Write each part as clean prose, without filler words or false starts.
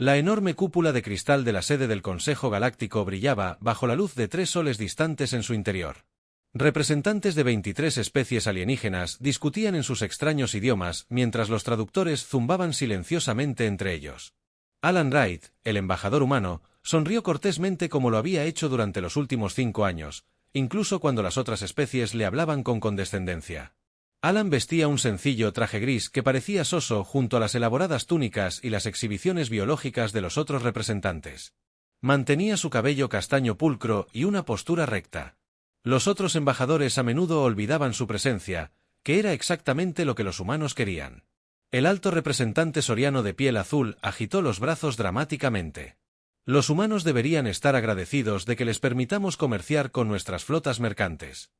La enorme cúpula de cristal de la sede del Consejo Galáctico brillaba bajo la luz de 3 soles distantes en su interior. Representantes de 23 especies alienígenas discutían en sus extraños idiomas mientras los traductores zumbaban silenciosamente entre ellos. Alan Wright, el embajador humano, sonrió cortésmente como lo había hecho durante los últimos 5 años, incluso cuando las otras especies le hablaban con condescendencia. Alan vestía un sencillo traje gris que parecía soso junto a las elaboradas túnicas y las exhibiciones biológicas de los otros representantes. Mantenía su cabello castaño pulcro y una postura recta. Los otros embajadores a menudo olvidaban su presencia, que era exactamente lo que los humanos querían. El alto representante soriano de piel azul agitó los brazos dramáticamente. Los humanos deberían estar agradecidos de que les permitamos comerciar con nuestras flotas mercantes.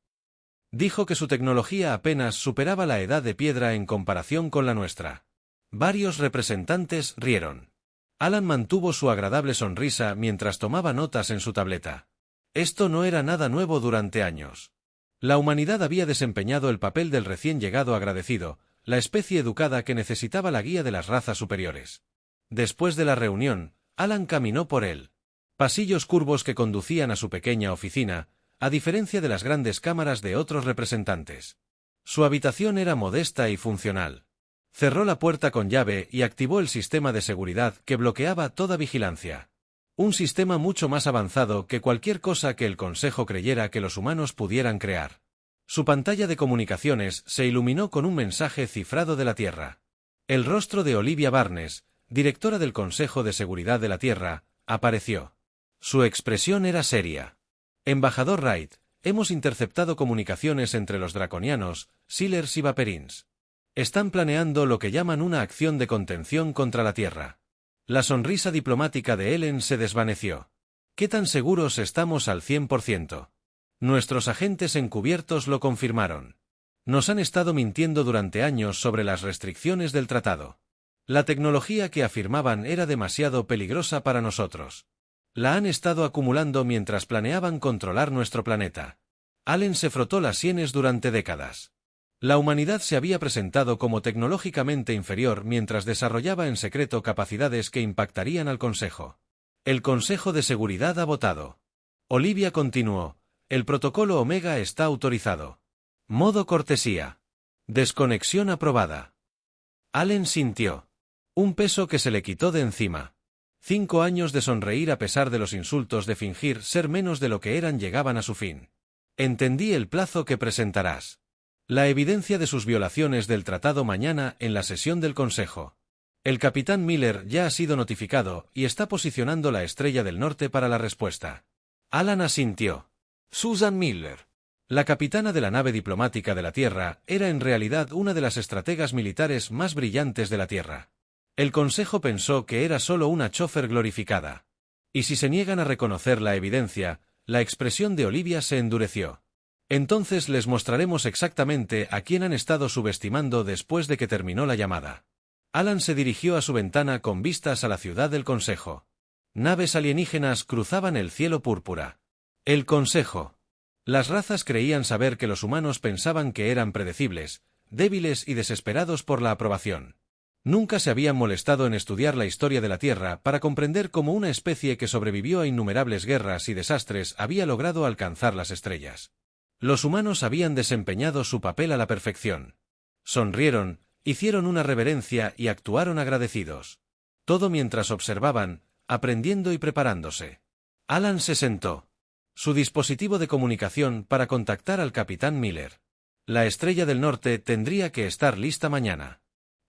Dijo que su tecnología apenas superaba la edad de piedra en comparación con la nuestra. Varios representantes rieron. Alan mantuvo su agradable sonrisa mientras tomaba notas en su tableta. Esto no era nada nuevo durante años. La humanidad había desempeñado el papel del recién llegado agradecido, la especie educada que necesitaba la guía de las razas superiores. Después de la reunión, Alan caminó por él. Pasillos curvos que conducían a su pequeña oficina, a diferencia de las grandes cámaras de otros representantes. Su habitación era modesta y funcional. Cerró la puerta con llave y activó el sistema de seguridad que bloqueaba toda vigilancia. Un sistema mucho más avanzado que cualquier cosa que el Consejo creyera que los humanos pudieran crear. Su pantalla de comunicaciones se iluminó con un mensaje cifrado de la Tierra. El rostro de Olivia Barnes, directora del Consejo de Seguridad de la Tierra, apareció. Su expresión era seria. Embajador Wright, hemos interceptado comunicaciones entre los draconianos, Sealers y Vaperins. Están planeando lo que llaman una acción de contención contra la Tierra. La sonrisa diplomática de Ellen se desvaneció. ¿Qué tan seguros estamos al 100%? Nuestros agentes encubiertos lo confirmaron. Nos han estado mintiendo durante años sobre las restricciones del tratado. La tecnología que afirmaban era demasiado peligrosa para nosotros. La han estado acumulando mientras planeaban controlar nuestro planeta. Allen se frotó las sienes durante décadas. La humanidad se había presentado como tecnológicamente inferior mientras desarrollaba en secreto capacidades que impactarían al Consejo. El Consejo de Seguridad ha votado. Olivia continuó. El protocolo Omega está autorizado. Modo cortesía. Desconexión aprobada. Allen sintió. Un peso que se le quitó de encima. 5 años de sonreír a pesar de los insultos de fingir ser menos de lo que eran llegaban a su fin. Entendí el plazo que presentarás. La evidencia de sus violaciones del tratado mañana en la sesión del Consejo. El capitán Miller ya ha sido notificado y está posicionando la Estrella del Norte para la respuesta. Alan asintió. Susan Miller. La capitana de la nave diplomática de la Tierra era en realidad una de las estrategas militares más brillantes de la Tierra. El Consejo pensó que era solo una chofer glorificada. Y si se niegan a reconocer la evidencia, la expresión de Olivia se endureció. Entonces les mostraremos exactamente a quién han estado subestimando después de que terminó la llamada. Alan se dirigió a su ventana con vistas a la ciudad del Consejo. Naves alienígenas cruzaban el cielo púrpura. El Consejo. Las razas creían saber que los humanos pensaban que eran predecibles, débiles y desesperados por la aprobación. Nunca se habían molestado en estudiar la historia de la Tierra para comprender cómo una especie que sobrevivió a innumerables guerras y desastres había logrado alcanzar las estrellas. Los humanos habían desempeñado su papel a la perfección. Sonrieron, hicieron una reverencia y actuaron agradecidos. Todo mientras observaban, aprendiendo y preparándose. Alan se sentó. Su dispositivo de comunicación para contactar al capitán Miller. La Estrella del Norte tendría que estar lista mañana.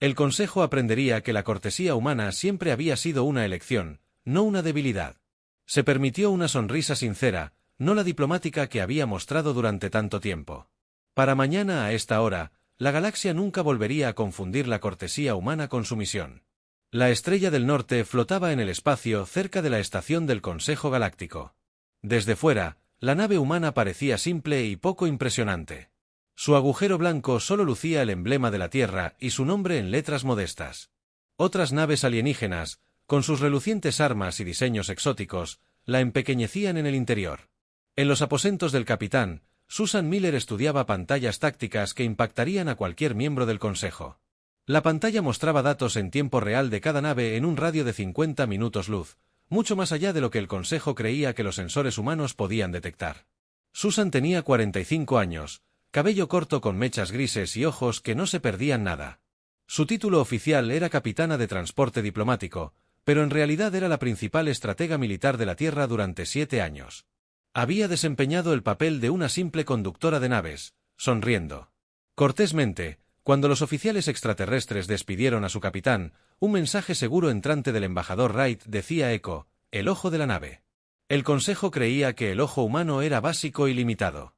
El Consejo aprendería que la cortesía humana siempre había sido una elección, no una debilidad. Se permitió una sonrisa sincera, no la diplomática que había mostrado durante tanto tiempo. Para mañana a esta hora, la galaxia nunca volvería a confundir la cortesía humana con su misión. La Estrella del Norte flotaba en el espacio cerca de la estación del Consejo Galáctico. Desde fuera, la nave humana parecía simple y poco impresionante. Su agujero blanco solo lucía el emblema de la Tierra y su nombre en letras modestas. Otras naves alienígenas, con sus relucientes armas y diseños exóticos, la empequeñecían en el interior. En los aposentos del capitán, Susan Miller estudiaba pantallas tácticas que impactarían a cualquier miembro del Consejo. La pantalla mostraba datos en tiempo real de cada nave en un radio de 50 minutos luz, mucho más allá de lo que el Consejo creía que los sensores humanos podían detectar. Susan tenía 45 años, cabello corto con mechas grises y ojos que no se perdían nada. Su título oficial era capitana de transporte diplomático, pero en realidad era la principal estratega militar de la Tierra durante 7 años. Había desempeñado el papel de una simple conductora de naves, sonriendo. Cortésmente, cuando los oficiales extraterrestres despidieron a su capitán, un mensaje seguro entrante del embajador Wright decía eco, el ojo de la nave. El Consejo creía que el ojo humano era básico y limitado.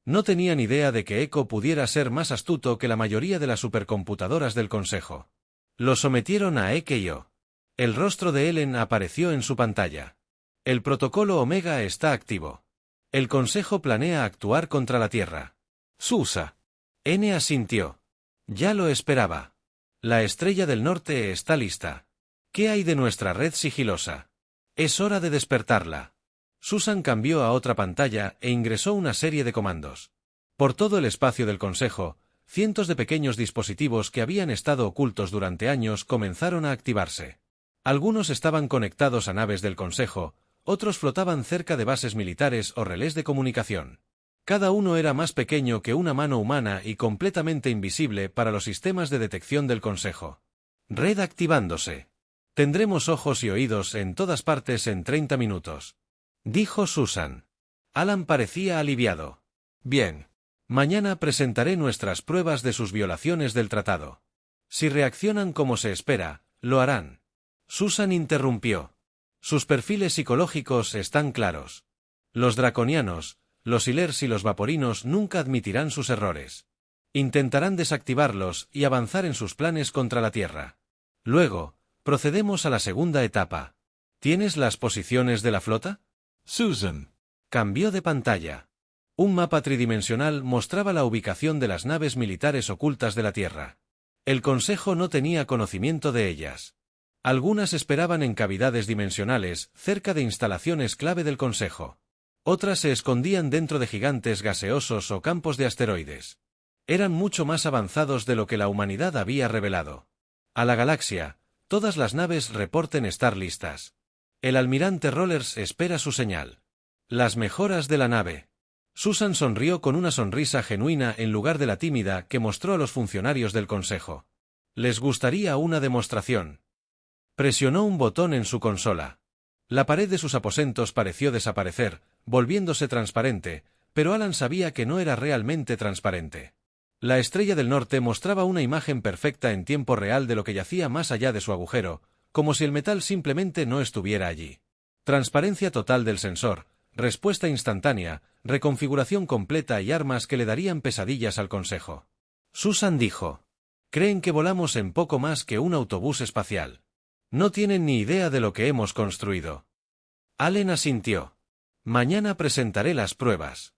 No tenían idea de que Echo pudiera ser más astuto que la mayoría de las supercomputadoras del Consejo. Lo sometieron a EKO. El rostro de Ellen apareció en su pantalla. El protocolo Omega está activo. El Consejo planea actuar contra la Tierra. Susa. N asintió. Ya lo esperaba. La Estrella del Norte está lista. ¿Qué hay de nuestra red sigilosa? Es hora de despertarla. Susan cambió a otra pantalla e ingresó una serie de comandos. Por todo el espacio del Consejo, cientos de pequeños dispositivos que habían estado ocultos durante años comenzaron a activarse. Algunos estaban conectados a naves del Consejo, otros flotaban cerca de bases militares o relés de comunicación. Cada uno era más pequeño que una mano humana y completamente invisible para los sistemas de detección del Consejo. Red activándose. Tendremos ojos y oídos en todas partes en 30 minutos. Dijo Susan. Alan parecía aliviado. Bien. Mañana presentaré nuestras pruebas de sus violaciones del tratado. Si reaccionan como se espera, lo harán. Susan interrumpió. Sus perfiles psicológicos están claros. Los draconianos, los Ilers y los vaporinos nunca admitirán sus errores. Intentarán desactivarlos y avanzar en sus planes contra la Tierra. Luego, procedemos a la segunda etapa. ¿Tienes las posiciones de la flota? Susan. Cambió de pantalla. Un mapa tridimensional mostraba la ubicación de las naves militares ocultas de la Tierra. El Consejo no tenía conocimiento de ellas. Algunas esperaban en cavidades dimensionales, cerca de instalaciones clave del Consejo. Otras se escondían dentro de gigantes gaseosos o campos de asteroides. Eran mucho más avanzados de lo que la humanidad había revelado. A la galaxia, todas las naves reporten estar listas. El almirante Rollers espera su señal. Las mejoras de la nave. Susan sonrió con una sonrisa genuina en lugar de la tímida que mostró a los funcionarios del Consejo. ¿Les gustaría una demostración? Presionó un botón en su consola. La pared de sus aposentos pareció desaparecer, volviéndose transparente, pero Alan sabía que no era realmente transparente. La Estrella del Norte mostraba una imagen perfecta en tiempo real de lo que yacía más allá de su agujero, como si el metal simplemente no estuviera allí. Transparencia total del sensor, respuesta instantánea, reconfiguración completa y armas que le darían pesadillas al Consejo. Susan dijo. Creen que volamos en poco más que un autobús espacial. No tienen ni idea de lo que hemos construido. Allen asintió. Mañana presentaré las pruebas.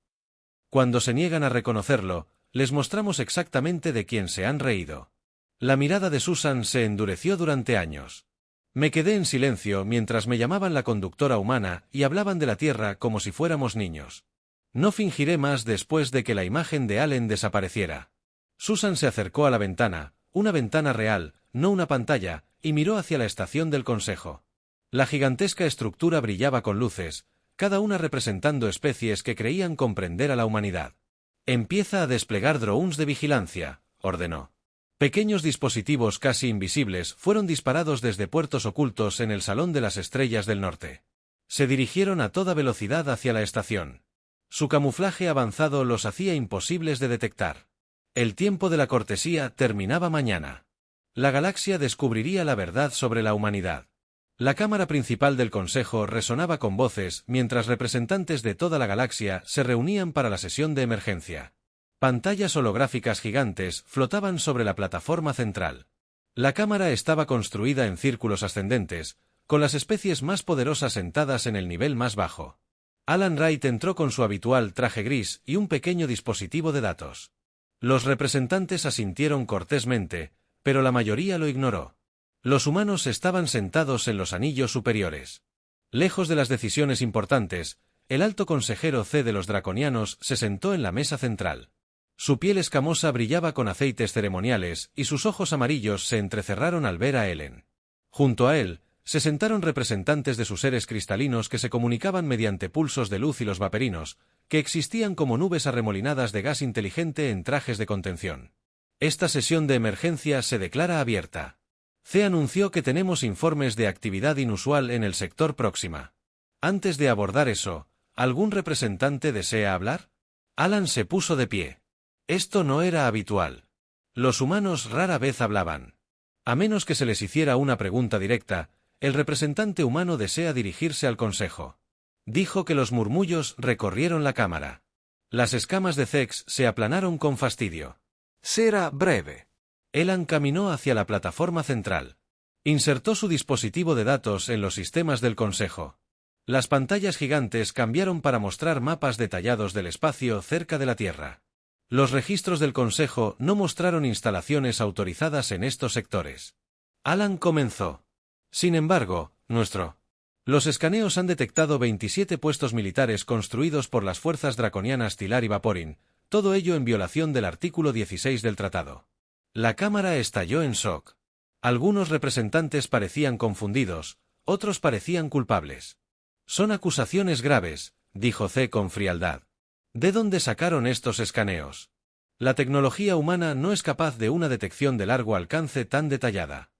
Cuando se niegan a reconocerlo, les mostramos exactamente de quién se han reído. La mirada de Susan se endureció durante años. Me quedé en silencio mientras me llamaban la conductora humana y hablaban de la Tierra como si fuéramos niños. No fingiré más después de que la imagen de Allen desapareciera. Susan se acercó a la ventana, una ventana real, no una pantalla, y miró hacia la estación del Consejo. La gigantesca estructura brillaba con luces, cada una representando especies que creían comprender a la humanidad. Empieza a desplegar drones de vigilancia, ordenó. Pequeños dispositivos casi invisibles fueron disparados desde puertos ocultos en el Salón de las Estrellas del Norte. Se dirigieron a toda velocidad hacia la estación. Su camuflaje avanzado los hacía imposibles de detectar. El tiempo de la cortesía terminaba mañana. La galaxia descubriría la verdad sobre la humanidad. La cámara principal del Consejo resonaba con voces mientras representantes de toda la galaxia se reunían para la sesión de emergencia. Pantallas holográficas gigantes flotaban sobre la plataforma central. La cámara estaba construida en círculos ascendentes, con las especies más poderosas sentadas en el nivel más bajo. Alan Wright entró con su habitual traje gris y un pequeño dispositivo de datos. Los representantes asintieron cortésmente, pero la mayoría lo ignoró. Los humanos estaban sentados en los anillos superiores. Lejos de las decisiones importantes, el alto consejero C de los draconianos se sentó en la mesa central. Su piel escamosa brillaba con aceites ceremoniales y sus ojos amarillos se entrecerraron al ver a Ellen. Junto a él, se sentaron representantes de sus seres cristalinos que se comunicaban mediante pulsos de luz y los vaperinos, que existían como nubes arremolinadas de gas inteligente en trajes de contención. Esta sesión de emergencia se declara abierta. C anunció que tenemos informes de actividad inusual en el sector Próxima. Antes de abordar eso, ¿algún representante desea hablar? Alan se puso de pie. Esto no era habitual. Los humanos rara vez hablaban. A menos que se les hiciera una pregunta directa, el representante humano desea dirigirse al consejo. Dijo que los murmullos recorrieron la cámara. Las escamas de Zex se aplanaron con fastidio. Será breve. Elan caminó hacia la plataforma central. Insertó su dispositivo de datos en los sistemas del consejo. Las pantallas gigantes cambiaron para mostrar mapas detallados del espacio cerca de la Tierra. Los registros del consejo no mostraron instalaciones autorizadas en estos sectores. Alan comenzó. Sin embargo, Los escaneos han detectado 27 puestos militares construidos por las fuerzas draconianas Tilar y Vaporin, todo ello en violación del artículo 16 del tratado. La cámara estalló en shock. Algunos representantes parecían confundidos, otros parecían culpables. Son acusaciones graves, dijo C con frialdad. ¿De dónde sacaron estos escaneos? La tecnología humana no es capaz de una detección de largo alcance tan detallada.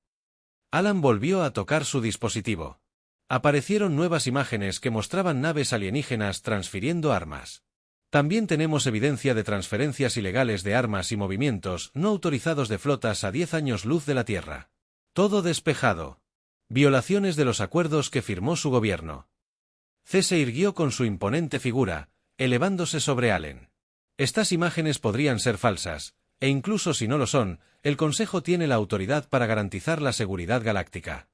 Alan volvió a tocar su dispositivo. Aparecieron nuevas imágenes que mostraban naves alienígenas transfiriendo armas. También tenemos evidencia de transferencias ilegales de armas y movimientos no autorizados de flotas a 10 años luz de la Tierra. Todo despejado. Violaciones de los acuerdos que firmó su gobierno. C se irguió con su imponente figura, elevándose sobre Allen. Estas imágenes podrían ser falsas, e incluso si no lo son, el Consejo tiene la autoridad para garantizar la seguridad galáctica.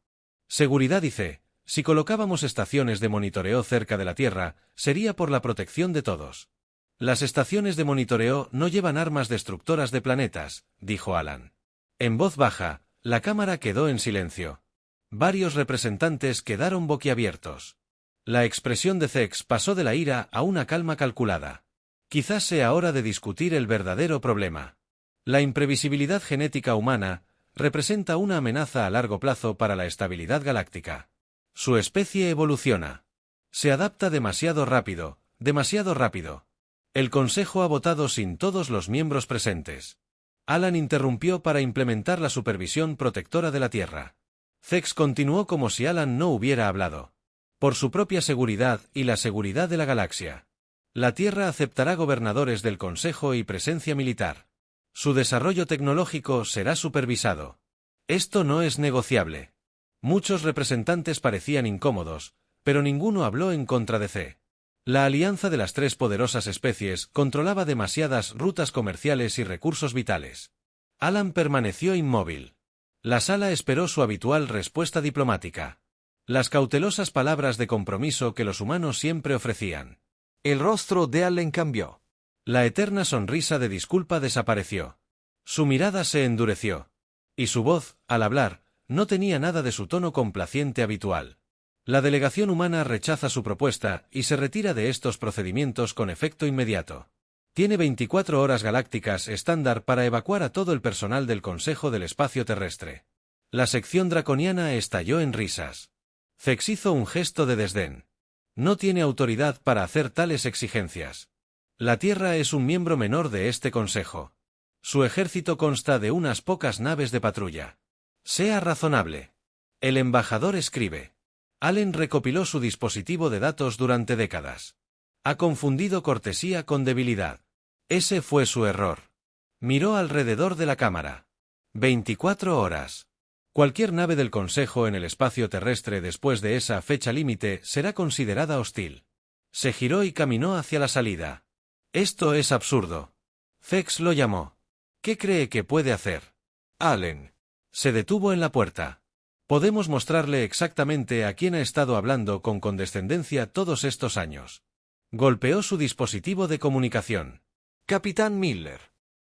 Seguridad y C. Si colocábamos estaciones de monitoreo cerca de la Tierra, sería por la protección de todos. Las estaciones de monitoreo no llevan armas destructoras de planetas, dijo Alan. En voz baja, la cámara quedó en silencio. Varios representantes quedaron boquiabiertos. La expresión de Zex pasó de la ira a una calma calculada. Quizás sea hora de discutir el verdadero problema. La imprevisibilidad genética humana representa una amenaza a largo plazo para la estabilidad galáctica. Su especie evoluciona. Se adapta demasiado rápido, demasiado rápido. El Consejo ha votado sin todos los miembros presentes. Alan interrumpió para implementar la supervisión protectora de la Tierra. Zex continuó como si Alan no hubiera hablado. Por su propia seguridad y la seguridad de la galaxia. La Tierra aceptará gobernadores del Consejo y presencia militar. Su desarrollo tecnológico será supervisado. Esto no es negociable. Muchos representantes parecían incómodos, pero ninguno habló en contra de C. La alianza de las tres poderosas especies controlaba demasiadas rutas comerciales y recursos vitales. Alan permaneció inmóvil. La sala esperó su habitual respuesta diplomática. Las cautelosas palabras de compromiso que los humanos siempre ofrecían. El rostro de Allen cambió. La eterna sonrisa de disculpa desapareció. Su mirada se endureció. Y su voz, al hablar, no tenía nada de su tono complaciente habitual. La delegación humana rechaza su propuesta y se retira de estos procedimientos con efecto inmediato. Tiene 24 horas galácticas estándar para evacuar a todo el personal del Consejo del Espacio Terrestre. La sección draconiana estalló en risas. Zex hizo un gesto de desdén. No tiene autoridad para hacer tales exigencias. La Tierra es un miembro menor de este Consejo. Su ejército consta de unas pocas naves de patrulla. Sea razonable. El embajador escribe. Allen recopiló su dispositivo de datos durante décadas. Ha confundido cortesía con debilidad. Ese fue su error. Miró alrededor de la cámara. 24 horas. Cualquier nave del Consejo en el espacio terrestre después de esa fecha límite será considerada hostil. Se giró y caminó hacia la salida. Esto es absurdo. Zex lo llamó. ¿Qué cree que puede hacer? Allen. Se detuvo en la puerta. Podemos mostrarle exactamente a quién ha estado hablando con condescendencia todos estos años. Golpeó su dispositivo de comunicación. Capitán Miller.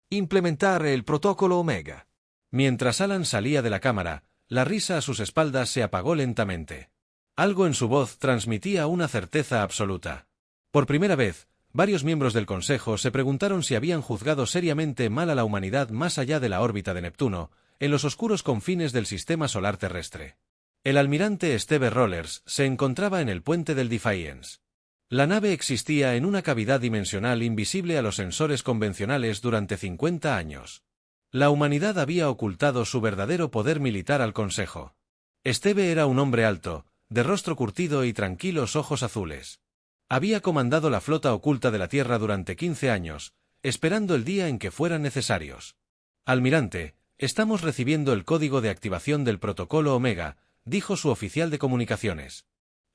Implementar el protocolo Omega. Mientras Alan salía de la cámara, la risa a sus espaldas se apagó lentamente. Algo en su voz transmitía una certeza absoluta. Por primera vez, Varios miembros del Consejo se preguntaron si habían juzgado seriamente mal a la humanidad más allá de la órbita de Neptuno, en los oscuros confines del sistema solar terrestre. El almirante Steve Rollers se encontraba en el puente del Defiance. La nave existía en una cavidad dimensional invisible a los sensores convencionales durante 50 años. La humanidad había ocultado su verdadero poder militar al Consejo. Steve era un hombre alto, de rostro curtido y tranquilos ojos azules. Había comandado la flota oculta de la Tierra durante 15 años, esperando el día en que fueran necesarios. Almirante, estamos recibiendo el código de activación del protocolo Omega, dijo su oficial de comunicaciones.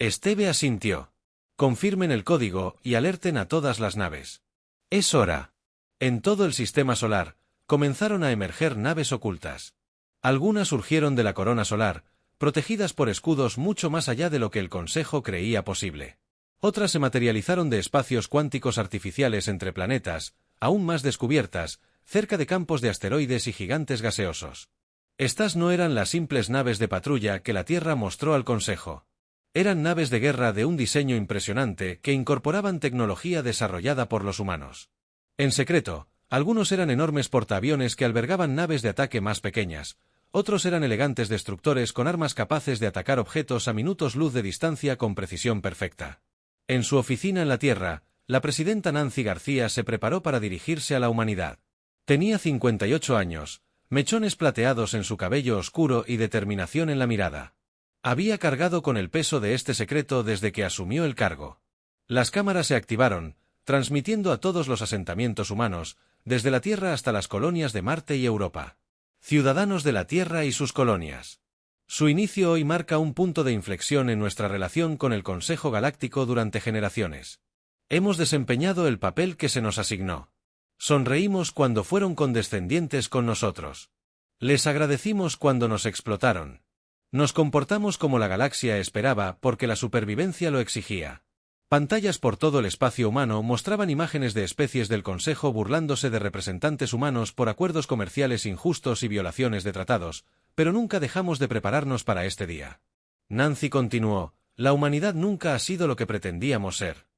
Steve asintió. Confirmen el código y alerten a todas las naves. Es hora. En todo el sistema solar, comenzaron a emerger naves ocultas. Algunas surgieron de la corona solar, protegidas por escudos mucho más allá de lo que el Consejo creía posible. Otras se materializaron de espacios cuánticos artificiales entre planetas, aún más descubiertas, cerca de campos de asteroides y gigantes gaseosos. Estas no eran las simples naves de patrulla que la Tierra mostró al Consejo. Eran naves de guerra de un diseño impresionante que incorporaban tecnología desarrollada por los humanos. En secreto, algunos eran enormes portaaviones que albergaban naves de ataque más pequeñas, otros eran elegantes destructores con armas capaces de atacar objetos a minutos luz de distancia con precisión perfecta. En su oficina en la Tierra, la presidenta Nancy García se preparó para dirigirse a la humanidad. Tenía 58 años, mechones plateados en su cabello oscuro y determinación en la mirada. Había cargado con el peso de este secreto desde que asumió el cargo. Las cámaras se activaron, transmitiendo a todos los asentamientos humanos, desde la Tierra hasta las colonias de Marte y Europa. Ciudadanos de la Tierra y sus colonias. Su inicio hoy marca un punto de inflexión en nuestra relación con el Consejo Galáctico durante generaciones. Hemos desempeñado el papel que se nos asignó. Sonreímos cuando fueron condescendientes con nosotros. Les agradecimos cuando nos explotaron. Nos comportamos como la galaxia esperaba porque la supervivencia lo exigía. Pantallas por todo el espacio humano mostraban imágenes de especies del Consejo burlándose de representantes humanos por acuerdos comerciales injustos y violaciones de tratados, pero nunca dejamos de prepararnos para este día. Nancy continuó, la humanidad nunca ha sido lo que pretendíamos ser.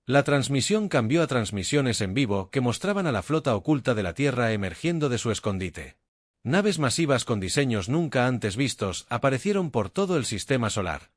La transmisión cambió a transmisiones en vivo que mostraban a la flota oculta de la Tierra emergiendo de su escondite. Naves masivas con diseños nunca antes vistos aparecieron por todo el sistema solar.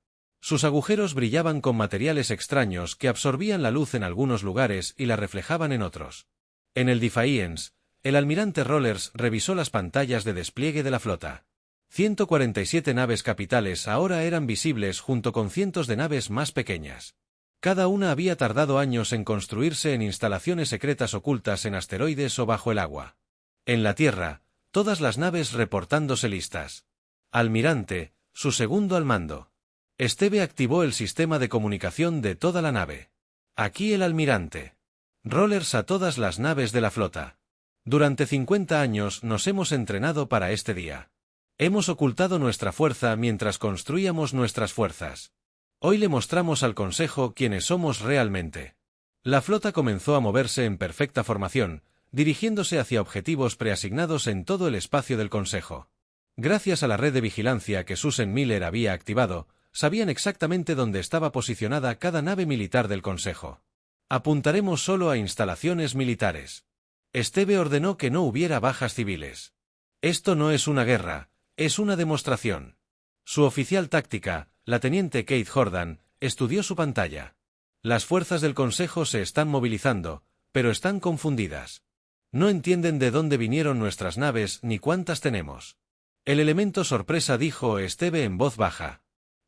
Sus agujeros brillaban con materiales extraños que absorbían la luz en algunos lugares y la reflejaban en otros. En el Defiance, el almirante Rollers revisó las pantallas de despliegue de la flota. 147 naves capitales ahora eran visibles junto con cientos de naves más pequeñas. Cada una había tardado años en construirse en instalaciones secretas ocultas en asteroides o bajo el agua. En la Tierra, todas las naves reportándose listas. Almirante, su segundo al mando. Steve activó el sistema de comunicación de toda la nave. Aquí el almirante. Rollers a todas las naves de la flota. Durante 50 años nos hemos entrenado para este día. Hemos ocultado nuestra fuerza mientras construíamos nuestras fuerzas. Hoy le mostramos al Consejo quiénes somos realmente. La flota comenzó a moverse en perfecta formación, dirigiéndose hacia objetivos preasignados en todo el espacio del Consejo. Gracias a la red de vigilancia que Susan Miller había activado, sabían exactamente dónde estaba posicionada cada nave militar del Consejo. Apuntaremos solo a instalaciones militares. Steve ordenó que no hubiera bajas civiles. Esto no es una guerra, es una demostración. Su oficial táctica, la teniente Kate Jordan, estudió su pantalla. Las fuerzas del Consejo se están movilizando, pero están confundidas. No entienden de dónde vinieron nuestras naves ni cuántas tenemos. El elemento sorpresa, dijo Steve en voz baja.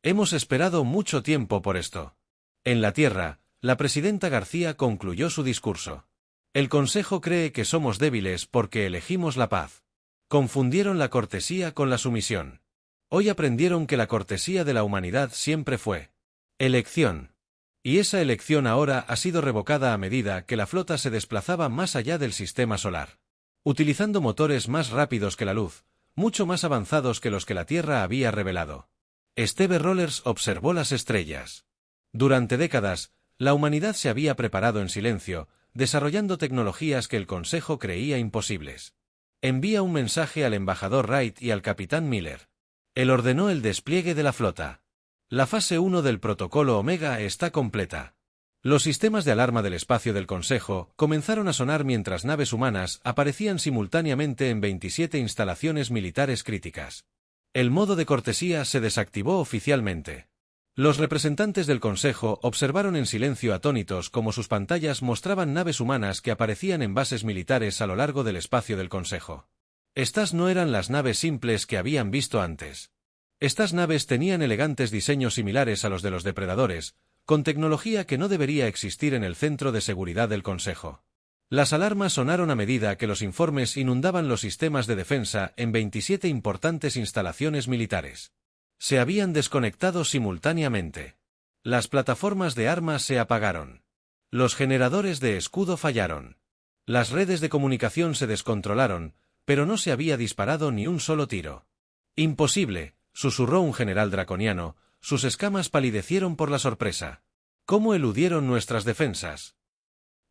Hemos esperado mucho tiempo por esto. En la Tierra, la presidenta García concluyó su discurso. El Consejo cree que somos débiles porque elegimos la paz. Confundieron la cortesía con la sumisión. Hoy aprendieron que la cortesía de la humanidad siempre fue elección. Y esa elección ahora ha sido revocada a medida que la flota se desplazaba más allá del sistema solar. Utilizando motores más rápidos que la luz, mucho más avanzados que los que la Tierra había revelado. Steve Rollers observó las estrellas. Durante décadas, la humanidad se había preparado en silencio, desarrollando tecnologías que el Consejo creía imposibles. Envía un mensaje al embajador Wright y al capitán Miller. Él ordenó el despliegue de la flota. La fase 1 del protocolo Omega está completa. Los sistemas de alarma del espacio del Consejo comenzaron a sonar mientras naves humanas aparecían simultáneamente en 27 instalaciones militares críticas. El modo de cortesía se desactivó oficialmente. Los representantes del Consejo observaron en silencio atónitos cómo sus pantallas mostraban naves humanas que aparecían en bases militares a lo largo del espacio del Consejo. Estas no eran las naves simples que habían visto antes. Estas naves tenían elegantes diseños similares a los de los depredadores, con tecnología que no debería existir en el centro de seguridad del Consejo. Las alarmas sonaron a medida que los informes inundaban los sistemas de defensa en 27 importantes instalaciones militares. Se habían desconectado simultáneamente. Las plataformas de armas se apagaron. Los generadores de escudo fallaron. Las redes de comunicación se descontrolaron, pero no se había disparado ni un solo tiro. «Imposible», susurró un general draconiano, sus escamas palidecieron por la sorpresa. «¿Cómo eludieron nuestras defensas?»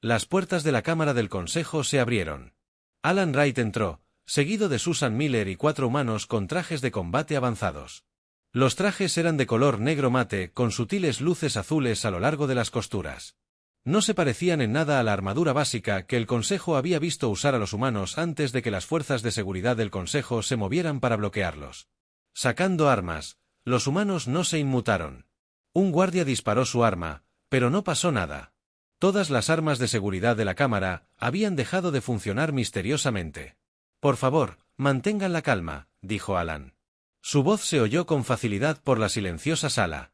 Las puertas de la Cámara del Consejo se abrieron. Alan Wright entró, seguido de Susan Miller y 4 humanos con trajes de combate avanzados. Los trajes eran de color negro mate con sutiles luces azules a lo largo de las costuras. No se parecían en nada a la armadura básica que el Consejo había visto usar a los humanos antes de que las fuerzas de seguridad del Consejo se movieran para bloquearlos. Sacando armas, los humanos no se inmutaron. Un guardia disparó su arma, pero no pasó nada. Todas las armas de seguridad de la Cámara habían dejado de funcionar misteriosamente. «Por favor, mantengan la calma», dijo Alan. Su voz se oyó con facilidad por la silenciosa sala.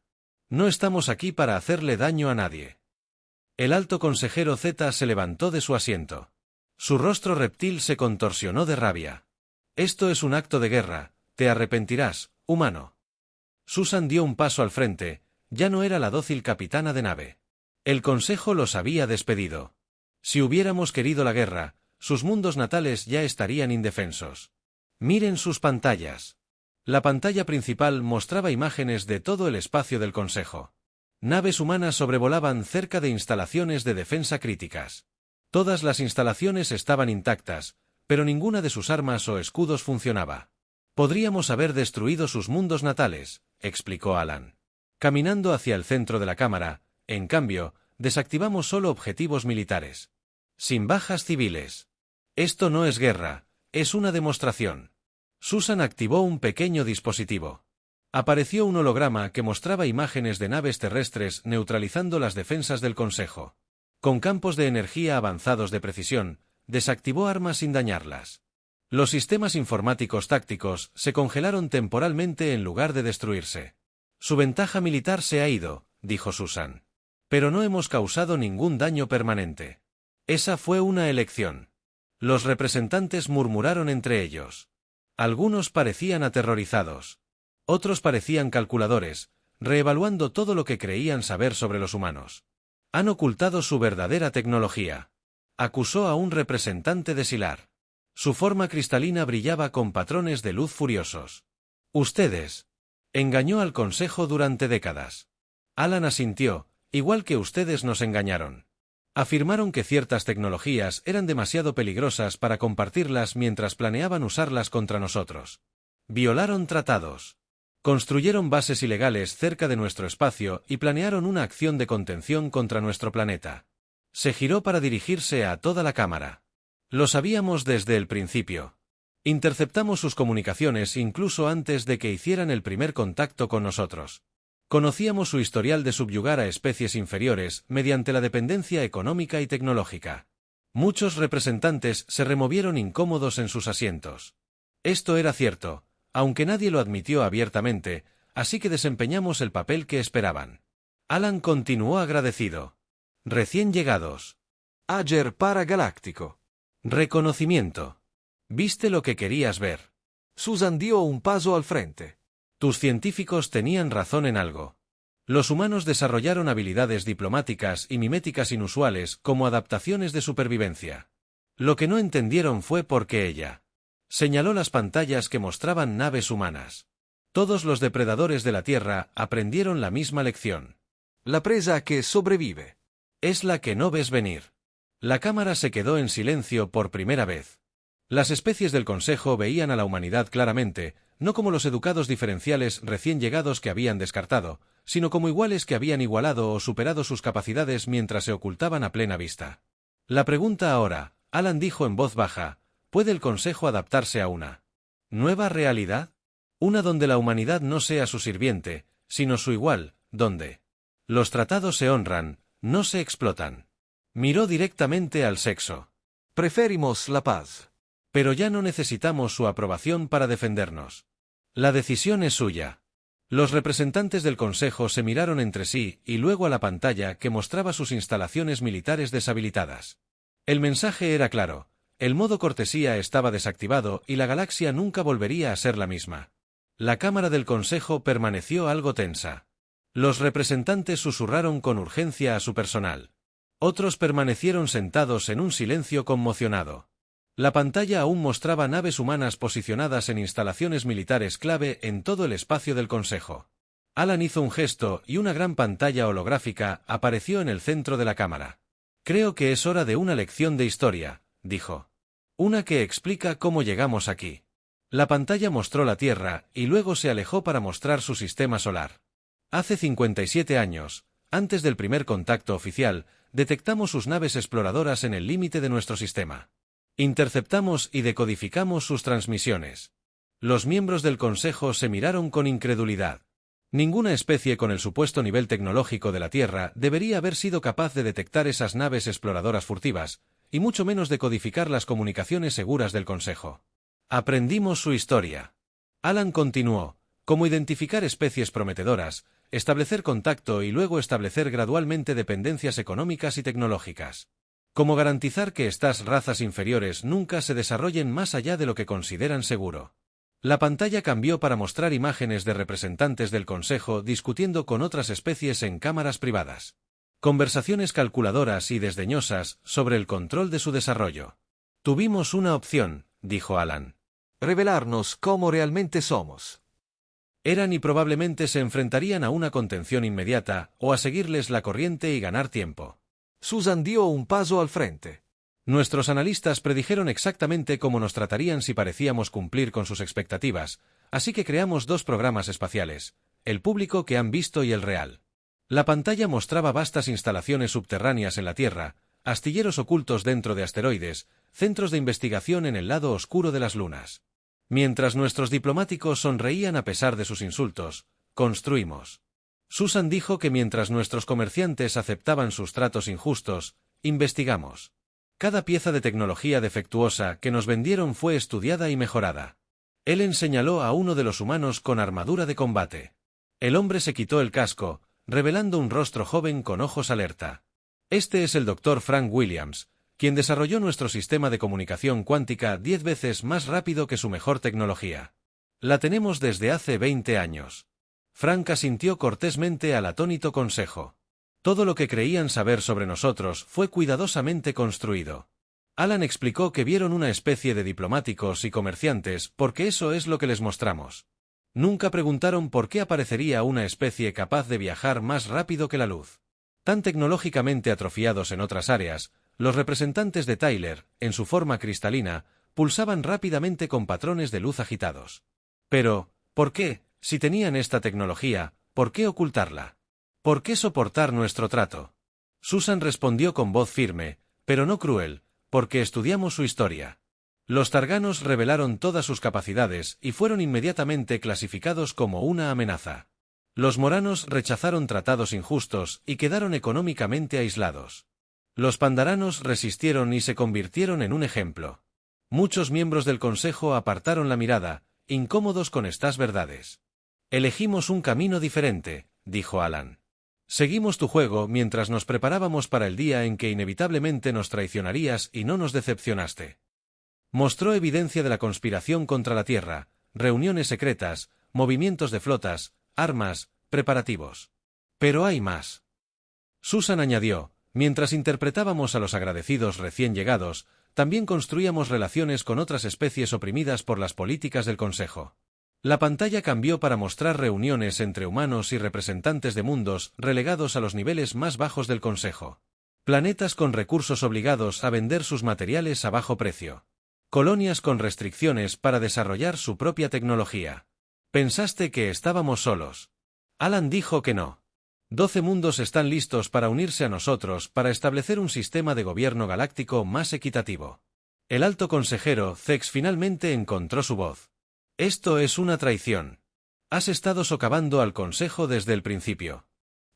«No estamos aquí para hacerle daño a nadie». El alto consejero Z se levantó de su asiento. Su rostro reptil se contorsionó de rabia. «Esto es un acto de guerra, te arrepentirás, humano». Susan dio un paso al frente, ya no era la dócil capitana de nave. El Consejo los había despedido. Si hubiéramos querido la guerra, sus mundos natales ya estarían indefensos. Miren sus pantallas. La pantalla principal mostraba imágenes de todo el espacio del Consejo. Naves humanas sobrevolaban cerca de instalaciones de defensa críticas. Todas las instalaciones estaban intactas, pero ninguna de sus armas o escudos funcionaba. «Podríamos haber destruido sus mundos natales», explicó Alan. Caminando hacia el centro de la Cámara, en cambio, desactivamos solo objetivos militares. Sin bajas civiles. Esto no es guerra, es una demostración. Susan activó un pequeño dispositivo. Apareció un holograma que mostraba imágenes de naves terrestres neutralizando las defensas del Consejo. Con campos de energía avanzados de precisión, desactivó armas sin dañarlas. Los sistemas informáticos tácticos se congelaron temporalmente en lugar de destruirse. «Su ventaja militar se ha ido», dijo Susan. «Pero no hemos causado ningún daño permanente. Esa fue una elección». Los representantes murmuraron entre ellos. Algunos parecían aterrorizados. Otros parecían calculadores, reevaluando todo lo que creían saber sobre los humanos. «Han ocultado su verdadera tecnología», acusó a un representante de Silar. Su forma cristalina brillaba con patrones de luz furiosos. «Ustedes». Engañó al Consejo durante décadas. Alan asintió, «Igual que ustedes nos engañaron». Afirmaron que ciertas tecnologías eran demasiado peligrosas para compartirlas mientras planeaban usarlas contra nosotros. Violaron tratados. Construyeron bases ilegales cerca de nuestro espacio y planearon una acción de contención contra nuestro planeta. Se giró para dirigirse a toda la Cámara. «Lo sabíamos desde el principio. Interceptamos sus comunicaciones incluso antes de que hicieran el primer contacto con nosotros. Conocíamos su historial de subyugar a especies inferiores mediante la dependencia económica y tecnológica. Muchos representantes se removieron incómodos en sus asientos. Esto era cierto, aunque nadie lo admitió abiertamente, así que desempeñamos el papel que esperaban». Alan continuó agradecido. «Recién llegados. Ager paragaláctico. Reconocimiento. Viste lo que querías ver». Susan dio un paso al frente. «Tus científicos tenían razón en algo. Los humanos desarrollaron habilidades diplomáticas y miméticas inusuales como adaptaciones de supervivencia. Lo que no entendieron fue por qué ella». Señaló las pantallas que mostraban naves humanas. Todos los depredadores de la Tierra aprendieron la misma lección. La presa que sobrevive. Es la que no ves venir. La Cámara se quedó en silencio por primera vez. Las especies del Consejo veían a la humanidad claramente, no como los educados diferenciales recién llegados que habían descartado, sino como iguales que habían igualado o superado sus capacidades mientras se ocultaban a plena vista. La pregunta ahora, Alan dijo en voz baja, ¿puede el Consejo adaptarse a una nueva realidad? Una donde la humanidad no sea su sirviente, sino su igual, donde los tratados se honran, no se explotan. Miró directamente al sexo. Preferimos la paz. Pero ya no necesitamos su aprobación para defendernos. La decisión es suya. Los representantes del Consejo se miraron entre sí y luego a la pantalla que mostraba sus instalaciones militares deshabilitadas. El mensaje era claro, el modo cortesía estaba desactivado y la galaxia nunca volvería a ser la misma. La Cámara del Consejo permaneció algo tensa. Los representantes susurraron con urgencia a su personal. Otros permanecieron sentados en un silencio conmocionado. La pantalla aún mostraba naves humanas posicionadas en instalaciones militares clave en todo el espacio del Consejo. Alan hizo un gesto y una gran pantalla holográfica apareció en el centro de la cámara. «Creo que es hora de una lección de historia», dijo. «Una que explica cómo llegamos aquí». La pantalla mostró la Tierra y luego se alejó para mostrar su sistema solar. Hace 57 años, antes del primer contacto oficial, detectamos sus naves exploradoras en el límite de nuestro sistema. Interceptamos y decodificamos sus transmisiones. Los miembros del Consejo se miraron con incredulidad. Ninguna especie con el supuesto nivel tecnológico de la Tierra debería haber sido capaz de detectar esas naves exploradoras furtivas, y mucho menos de codificar las comunicaciones seguras del Consejo. Aprendimos su historia. Alan continuó, cómo identificar especies prometedoras, establecer contacto y luego establecer gradualmente dependencias económicas y tecnológicas. Cómo garantizar que estas razas inferiores nunca se desarrollen más allá de lo que consideran seguro. La pantalla cambió para mostrar imágenes de representantes del Consejo discutiendo con otras especies en cámaras privadas. Conversaciones calculadoras y desdeñosas sobre el control de su desarrollo. Tuvimos una opción, dijo Alan. Revelarnos cómo realmente somos. Eran y probablemente se enfrentarían a una contención inmediata o a seguirles la corriente y ganar tiempo. Susan dio un paso al frente. Nuestros analistas predijeron exactamente cómo nos tratarían si parecíamos cumplir con sus expectativas, así que creamos dos programas espaciales, el público que han visto y el real. La pantalla mostraba vastas instalaciones subterráneas en la Tierra, astilleros ocultos dentro de asteroides, centros de investigación en el lado oscuro de las lunas. Mientras nuestros diplomáticos sonreían a pesar de sus insultos, construimos. Susan dijo que mientras nuestros comerciantes aceptaban sus tratos injustos, investigamos. Cada pieza de tecnología defectuosa que nos vendieron fue estudiada y mejorada. Ellen señaló a uno de los humanos con armadura de combate. El hombre se quitó el casco, revelando un rostro joven con ojos alerta. Este es el Dr. Frank Williams, quien desarrolló nuestro sistema de comunicación cuántica 10 veces más rápido que su mejor tecnología. La tenemos desde hace 20 años. Frank asintió cortésmente al atónito consejo. Todo lo que creían saber sobre nosotros fue cuidadosamente construido. Alan explicó que vieron una especie de diplomáticos y comerciantes porque eso es lo que les mostramos. Nunca preguntaron por qué aparecería una especie capaz de viajar más rápido que la luz. Tan tecnológicamente atrofiados en otras áreas, los representantes de Tyler, en su forma cristalina, pulsaban rápidamente con patrones de luz agitados. Pero, ¿por qué? Si tenían esta tecnología, ¿por qué ocultarla? ¿Por qué soportar nuestro trato? Susan respondió con voz firme, pero no cruel, porque estudiamos su historia. Los targanos revelaron todas sus capacidades y fueron inmediatamente clasificados como una amenaza. Los moranos rechazaron tratados injustos y quedaron económicamente aislados. Los pandaranos resistieron y se convirtieron en un ejemplo. Muchos miembros del Consejo apartaron la mirada, incómodos con estas verdades. Elegimos un camino diferente, dijo Alan. Seguimos tu juego mientras nos preparábamos para el día en que inevitablemente nos traicionarías y no nos decepcionaste. Mostró evidencia de la conspiración contra la Tierra, reuniones secretas, movimientos de flotas, armas, preparativos. Pero hay más. Susan añadió, mientras interpretábamos a los agradecidos recién llegados, también construíamos relaciones con otras especies oprimidas por las políticas del Consejo. La pantalla cambió para mostrar reuniones entre humanos y representantes de mundos relegados a los niveles más bajos del Consejo. Planetas con recursos obligados a vender sus materiales a bajo precio. Colonias con restricciones para desarrollar su propia tecnología. ¿Pensaste que estábamos solos? Alan dijo que no. 12 mundos están listos para unirse a nosotros para establecer un sistema de gobierno galáctico más equitativo. El alto consejero Zex finalmente encontró su voz. Esto es una traición. Has estado socavando al Consejo desde el principio.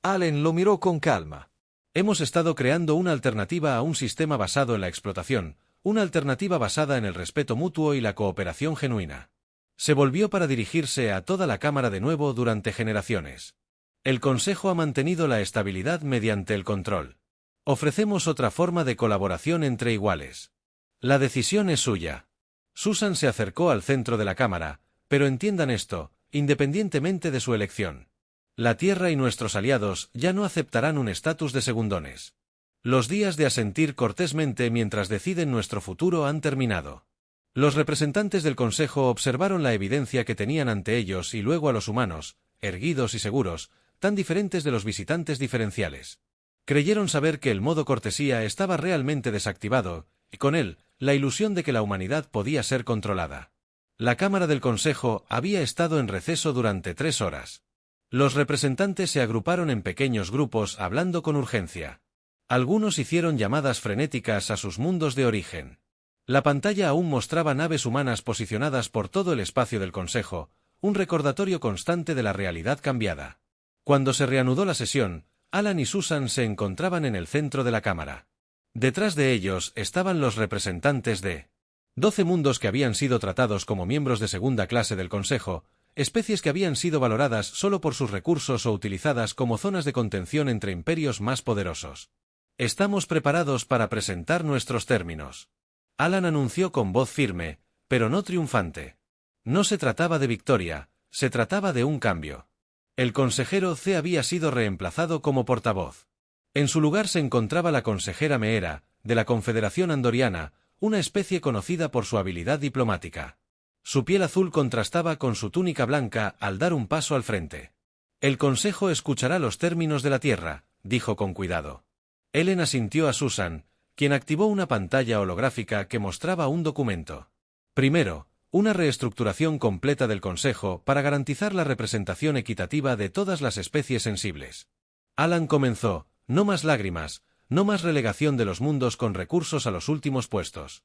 Allen lo miró con calma. Hemos estado creando una alternativa a un sistema basado en la explotación, una alternativa basada en el respeto mutuo y la cooperación genuina. Se volvió para dirigirse a toda la Cámara de nuevo durante generaciones. El Consejo ha mantenido la estabilidad mediante el control. Ofrecemos otra forma de colaboración entre iguales. La decisión es suya. Susan se acercó al centro de la Cámara, pero entiendan esto, independientemente de su elección. La Tierra y nuestros aliados ya no aceptarán un estatus de segundones. Los días de asentir cortésmente mientras deciden nuestro futuro han terminado. Los representantes del Consejo observaron la evidencia que tenían ante ellos y luego a los humanos, erguidos y seguros, tan diferentes de los visitantes diferenciales. Creyeron saber que el modo cortesía estaba realmente desactivado, y con él, la ilusión de que la humanidad podía ser controlada. La Cámara del Consejo había estado en receso durante 3 horas. Los representantes se agruparon en pequeños grupos hablando con urgencia. Algunos hicieron llamadas frenéticas a sus mundos de origen. La pantalla aún mostraba naves humanas posicionadas por todo el espacio del Consejo, un recordatorio constante de la realidad cambiada. Cuando se reanudó la sesión, Alan y Susan se encontraban en el centro de la cámara. Detrás de ellos estaban los representantes de 12 mundos que habían sido tratados como miembros de segunda clase del Consejo, especies que habían sido valoradas solo por sus recursos o utilizadas como zonas de contención entre imperios más poderosos. Estamos preparados para presentar nuestros términos. Alan anunció con voz firme, pero no triunfante. No se trataba de victoria, se trataba de un cambio. El consejero C había sido reemplazado como portavoz. En su lugar se encontraba la consejera Meera, de la Confederación Andoriana, una especie conocida por su habilidad diplomática. Su piel azul contrastaba con su túnica blanca al dar un paso al frente. El Consejo escuchará los términos de la Tierra, dijo con cuidado. Ellen asintió a Susan, quien activó una pantalla holográfica que mostraba un documento. Primero, una reestructuración completa del Consejo para garantizar la representación equitativa de todas las especies sensibles. Alan comenzó, no más lágrimas, no más relegación de los mundos con recursos a los últimos puestos.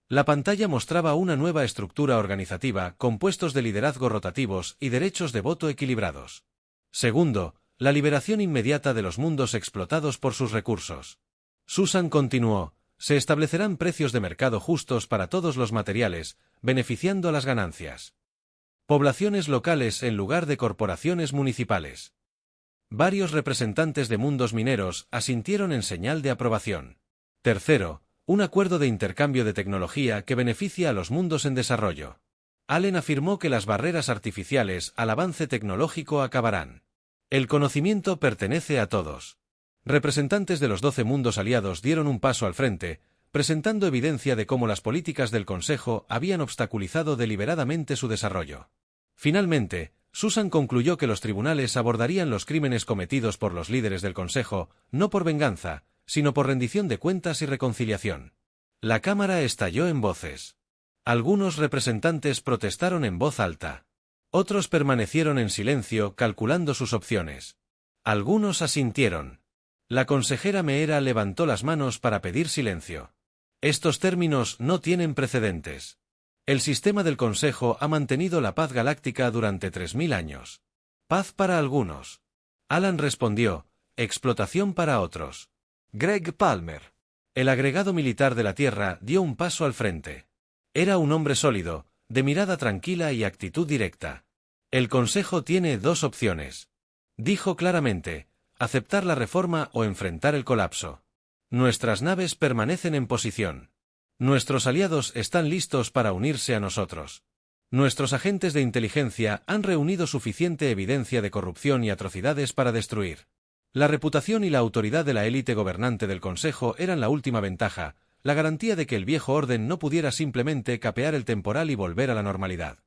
La pantalla mostraba una nueva estructura organizativa con puestos de liderazgo rotativos y derechos de voto equilibrados. Segundo, la liberación inmediata de los mundos explotados por sus recursos. Susan continuó, se establecerán precios de mercado justos para todos los materiales, beneficiando a las ganancias. Poblaciones locales en lugar de corporaciones municipales. Varios representantes de mundos mineros asintieron en señal de aprobación. Tercero, un acuerdo de intercambio de tecnología que beneficia a los mundos en desarrollo. Allen afirmó que las barreras artificiales al avance tecnológico acabarán. El conocimiento pertenece a todos. Representantes de los 12 mundos aliados dieron un paso al frente, presentando evidencia de cómo las políticas del Consejo habían obstaculizado deliberadamente su desarrollo. Finalmente, Susan concluyó que los tribunales abordarían los crímenes cometidos por los líderes del Consejo, no por venganza, sino por rendición de cuentas y reconciliación. La Cámara estalló en voces. Algunos representantes protestaron en voz alta. Otros permanecieron en silencio calculando sus opciones. Algunos asintieron. La consejera Meera levantó las manos para pedir silencio. Estos términos no tienen precedentes. El sistema del Consejo ha mantenido la paz galáctica durante 3000 años. Paz para algunos. Alan respondió, explotación para otros. Greg Palmer. El agregado militar de la Tierra dio un paso al frente. Era un hombre sólido, de mirada tranquila y actitud directa. El Consejo tiene 2 opciones. Dijo claramente, aceptar la reforma o enfrentar el colapso. Nuestras naves permanecen en posición. Nuestros aliados están listos para unirse a nosotros. Nuestros agentes de inteligencia han reunido suficiente evidencia de corrupción y atrocidades para destruir. La reputación y la autoridad de la élite gobernante del Consejo eran la última ventaja, la garantía de que el viejo orden no pudiera simplemente capear el temporal y volver a la normalidad.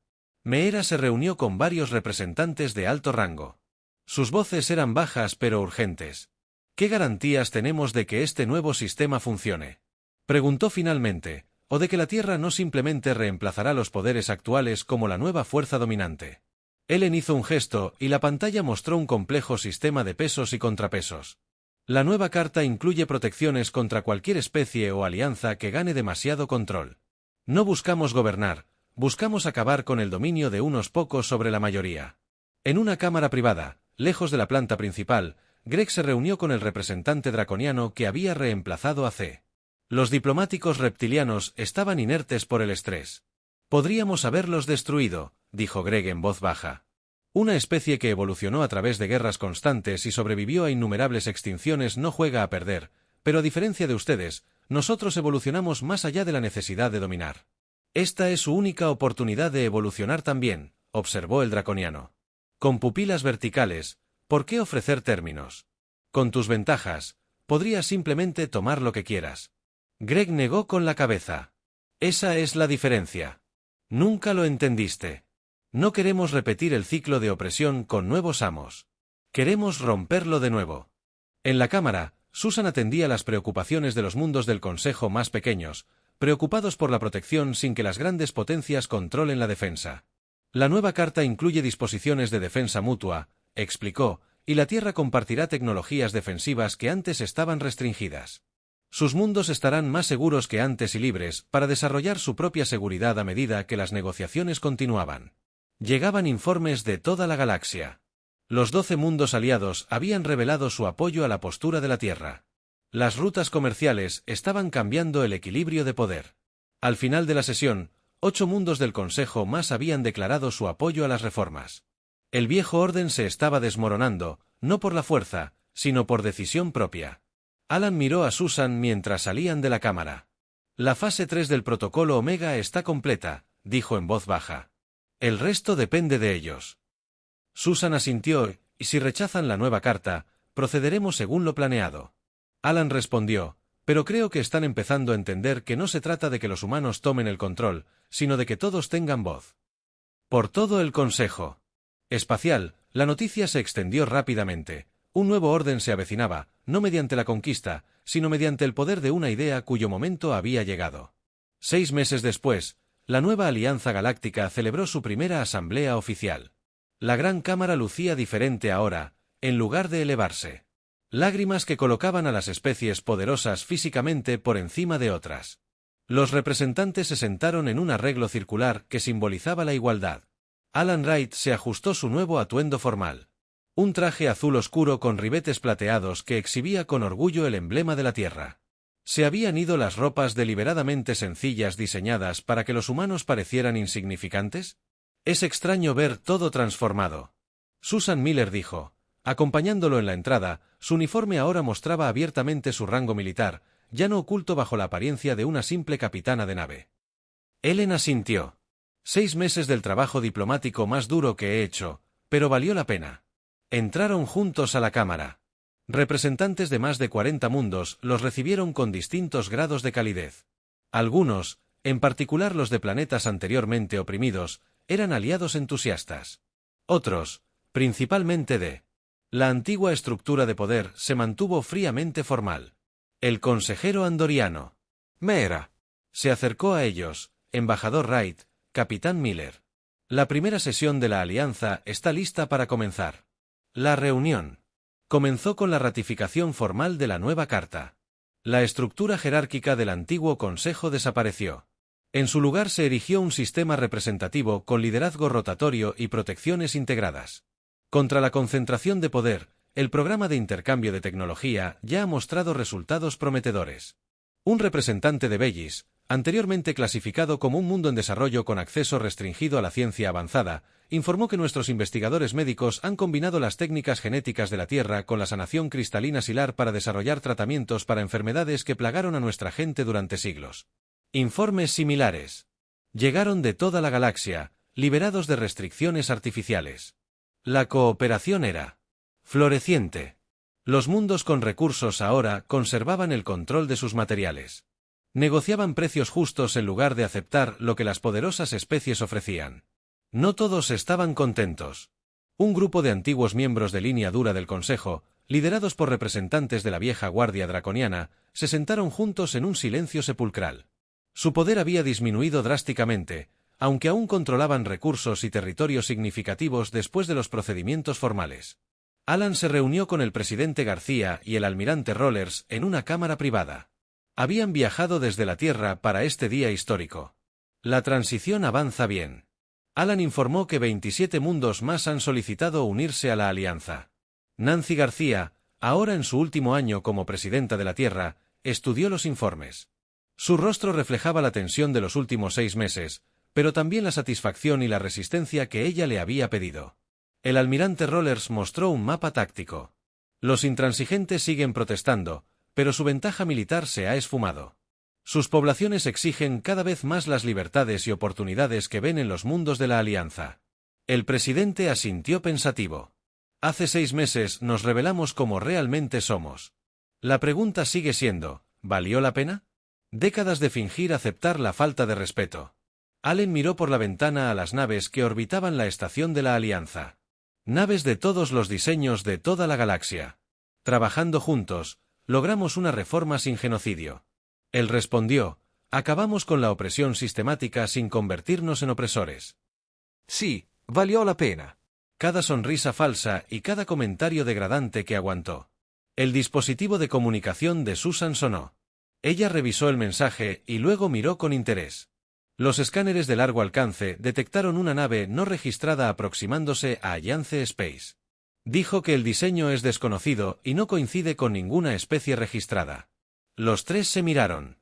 Meera se reunió con varios representantes de alto rango. Sus voces eran bajas pero urgentes. ¿Qué garantías tenemos de que este nuevo sistema funcione? Preguntó finalmente, o de que la Tierra no simplemente reemplazará los poderes actuales como la nueva fuerza dominante. Ellen hizo un gesto y la pantalla mostró un complejo sistema de pesos y contrapesos. La nueva carta incluye protecciones contra cualquier especie o alianza que gane demasiado control. No buscamos gobernar, buscamos acabar con el dominio de unos pocos sobre la mayoría. En una cámara privada, lejos de la planta principal, Greg se reunió con el representante draconiano que había reemplazado a C. Los diplomáticos reptilianos estaban inertes por el estrés. Podríamos haberlos destruido, dijo Greg en voz baja. Una especie que evolucionó a través de guerras constantes y sobrevivió a innumerables extinciones no juega a perder, pero a diferencia de ustedes, nosotros evolucionamos más allá de la necesidad de dominar. Esta es su única oportunidad de evolucionar también, observó el draconiano. Con pupilas verticales, ¿por qué ofrecer términos? Con tus ventajas, podrías simplemente tomar lo que quieras. Greg negó con la cabeza. Esa es la diferencia. Nunca lo entendiste. No queremos repetir el ciclo de opresión con nuevos amos. Queremos romperlo de nuevo. En la cámara, Susan atendía las preocupaciones de los mundos del Consejo más pequeños, preocupados por la protección sin que las grandes potencias controlen la defensa. La nueva carta incluye disposiciones de defensa mutua, explicó, y la Tierra compartirá tecnologías defensivas que antes estaban restringidas. Sus mundos estarán más seguros que antes y libres para desarrollar su propia seguridad a medida que las negociaciones continuaban. Llegaban informes de toda la galaxia. Los 12 mundos aliados habían revelado su apoyo a la postura de la Tierra. Las rutas comerciales estaban cambiando el equilibrio de poder. Al final de la sesión, 8 mundos del Consejo más habían declarado su apoyo a las reformas. El viejo orden se estaba desmoronando, no por la fuerza, sino por decisión propia. Alan miró a Susan mientras salían de la cámara. La fase 3 del protocolo Omega está completa, dijo en voz baja. El resto depende de ellos. Susan asintió, y si rechazan la nueva carta, procederemos según lo planeado. Alan respondió, pero creo que están empezando a entender que no se trata de que los humanos tomen el control, sino de que todos tengan voz. Por todo el Consejo Espacial, la noticia se extendió rápidamente. Un nuevo orden se avecinaba, no mediante la conquista, sino mediante el poder de una idea cuyo momento había llegado. 6 meses después, la nueva Alianza Galáctica celebró su primera asamblea oficial. La Gran Cámara lucía diferente ahora, en lugar de elevarse. Lágrimas que colocaban a las especies poderosas físicamente por encima de otras. Los representantes se sentaron en un arreglo circular que simbolizaba la igualdad. Alan Wright se ajustó su nuevo atuendo formal. Un traje azul oscuro con ribetes plateados que exhibía con orgullo el emblema de la Tierra. ¿Se habían ido las ropas deliberadamente sencillas diseñadas para que los humanos parecieran insignificantes? Es extraño ver todo transformado. Susan Miller dijo. Acompañándolo en la entrada, su uniforme ahora mostraba abiertamente su rango militar, ya no oculto bajo la apariencia de una simple capitana de nave. Ellen asintió. 6 meses del trabajo diplomático más duro que he hecho, pero valió la pena. Entraron juntos a la cámara. Representantes de más de 40 mundos los recibieron con distintos grados de calidez. Algunos, en particular los de planetas anteriormente oprimidos, eran aliados entusiastas. Otros, principalmente de la antigua estructura de poder, se mantuvo fríamente formal. El consejero andoriano, Mera, se acercó a ellos, embajador Wright, capitán Miller. La primera sesión de la alianza está lista para comenzar. La reunión comenzó con la ratificación formal de la nueva carta. La estructura jerárquica del antiguo consejo desapareció. En su lugar se erigió un sistema representativo con liderazgo rotatorio y protecciones integradas. Contra la concentración de poder, el programa de intercambio de tecnología ya ha mostrado resultados prometedores. Un representante de Bellis, anteriormente clasificado como un mundo en desarrollo con acceso restringido a la ciencia avanzada, informó que nuestros investigadores médicos han combinado las técnicas genéticas de la Tierra con la sanación cristalina silar para desarrollar tratamientos para enfermedades que plagaron a nuestra gente durante siglos. Informes similares llegaron de toda la galaxia, liberados de restricciones artificiales. La cooperación era floreciente. Los mundos con recursos ahora conservaban el control de sus materiales. Negociaban precios justos en lugar de aceptar lo que las poderosas especies ofrecían. No todos estaban contentos. Un grupo de antiguos miembros de línea dura del Consejo, liderados por representantes de la vieja guardia draconiana, se sentaron juntos en un silencio sepulcral. Su poder había disminuido drásticamente, aunque aún controlaban recursos y territorios significativos después de los procedimientos formales. Alan se reunió con el presidente García y el almirante Rollers en una cámara privada. Habían viajado desde la Tierra para este día histórico. La transición avanza bien. Alan informó que 27 mundos más han solicitado unirse a la alianza. Nancy García, ahora en su último año como presidenta de la Tierra, estudió los informes. Su rostro reflejaba la tensión de los últimos 6 meses, pero también la satisfacción y la resistencia que ella le había pedido. El almirante Rollers mostró un mapa táctico. Los intransigentes siguen protestando, pero su ventaja militar se ha esfumado. Sus poblaciones exigen cada vez más las libertades y oportunidades que ven en los mundos de la alianza. El presidente asintió pensativo. Hace 6 meses nos revelamos como realmente somos. La pregunta sigue siendo, ¿valió la pena? Décadas de fingir aceptar la falta de respeto. Allen miró por la ventana a las naves que orbitaban la estación de la alianza. Naves de todos los diseños de toda la galaxia. Trabajando juntos, logramos una reforma sin genocidio. Él respondió, acabamos con la opresión sistemática sin convertirnos en opresores. Sí, valió la pena. Cada sonrisa falsa y cada comentario degradante que aguantó. El dispositivo de comunicación de Susan sonó. Ella revisó el mensaje y luego miró con interés. Los escáneres de largo alcance detectaron una nave no registrada aproximándose a Alliance Space. Dijo que el diseño es desconocido y no coincide con ninguna especie registrada. Los 3 se miraron.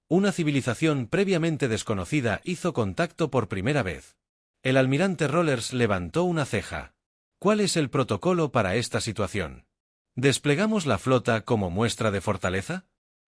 Una civilización previamente desconocida hizo contacto por primera vez. El almirante Rollers levantó una ceja. ¿Cuál es el protocolo para esta situación? ¿Desplegamos la flota como muestra de fortaleza?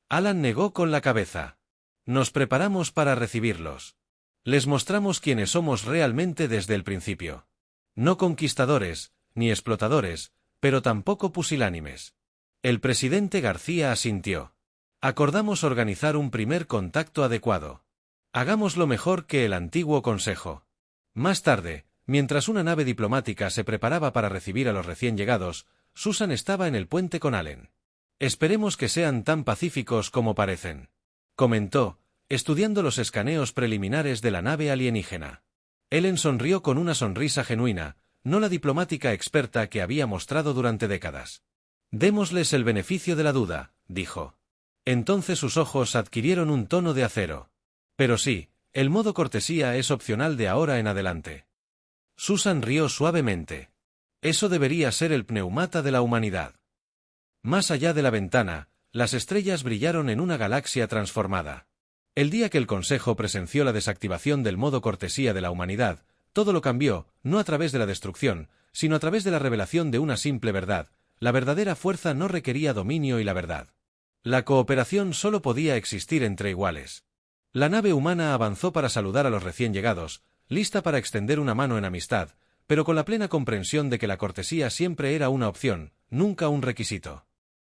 Alan negó con la cabeza. Nos preparamos para recibirlos. Les mostramos quiénes somos realmente desde el principio. No conquistadores, ni explotadores, pero tampoco pusilánimes. El presidente García asintió. Acordamos organizar un primer contacto adecuado. Hagámoslo mejor que el antiguo consejo. Más tarde, mientras una nave diplomática se preparaba para recibir a los recién llegados, Susan estaba en el puente con Allen. Esperemos que sean tan pacíficos como parecen, comentó, estudiando los escaneos preliminares de la nave alienígena. Ellen sonrió con una sonrisa genuina, no la diplomática experta que había mostrado durante décadas. Démosles el beneficio de la duda, dijo. Entonces sus ojos adquirieron un tono de acero. Pero sí, el modo cortesía es opcional de ahora en adelante. Susan rió suavemente. Eso debería ser el pneumata de la humanidad. Más allá de la ventana, las estrellas brillaron en una galaxia transformada. El día que el Consejo presenció la desactivación del modo cortesía de la humanidad, todo lo cambió, no a través de la destrucción, sino a través de la revelación de una simple verdad. La verdadera fuerza no requería dominio y la verdad. La cooperación solo podía existir entre iguales. La nave humana avanzó para saludar a los recién llegados, lista para extender una mano en amistad, pero con la plena comprensión de que la cortesía siempre era una opción, nunca un requisito.